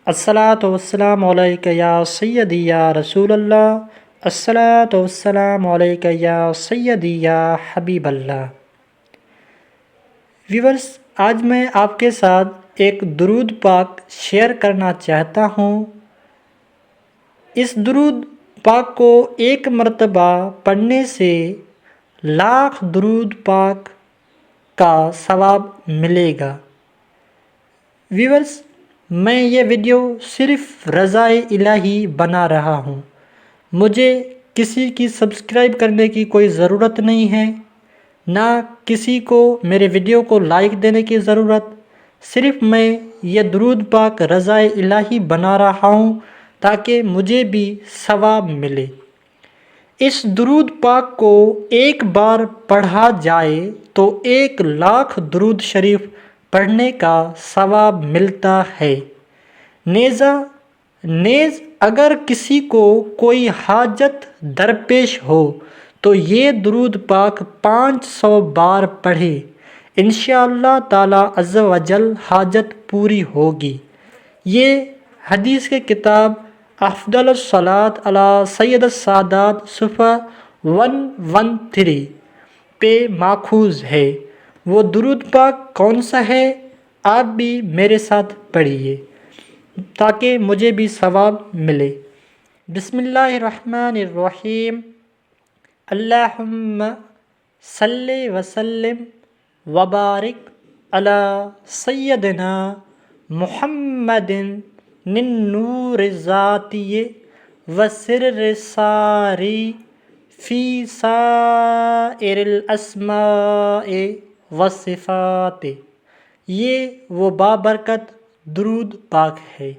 الصلاۃ والسلام علیک یا سیدی یا رسول اللہ، الصلاۃ والسلام علیک یا سیدی یا حبیب اللہ۔ ویورز، آج میں آپ کے ساتھ ایک درود پاک شیئر کرنا چاہتا ہوں۔ اس درود پاک کو ایک مرتبہ پڑھنے سے لاکھ درود پاک کا ثواب ملے گا۔ ویورز، میں یہ ویڈیو صرف رضائے الہی بنا رہا ہوں، مجھے کسی کی سبسکرائب کرنے کی کوئی ضرورت نہیں ہے، نہ کسی کو میرے ویڈیو کو لائک دینے کی ضرورت، صرف میں یہ درود پاک رضائے الہی بنا رہا ہوں تاکہ مجھے بھی ثواب ملے۔ اس درود پاک کو ایک بار پڑھا جائے تو 1,00,000 درود شریف پڑھنے کا ثواب ملتا ہے۔ نیز اگر کسی کو کوئی حاجت درپیش ہو تو یہ درود پاک 500 بار پڑھے، انشاءاللہ تعالی عز و جل حاجت پوری ہوگی۔ یہ حدیث کی کتاب افضل الصلاۃ علی سید السادات صفحہ 113 پہ ماخوذ ہے۔ وہ درود پاک کون سا ہے؟ آپ بھی میرے ساتھ پڑھیے تاکہ مجھے بھی ثواب ملے۔ بسم اللہ الرحمن الرحیم۔ اللہم صلی وسلم وبارک علی سیدنا محمد النور الذاتی وسر ساری فی سائر الاسماء والصفات۔ یہ وہ بابرکت درود پاک ہے۔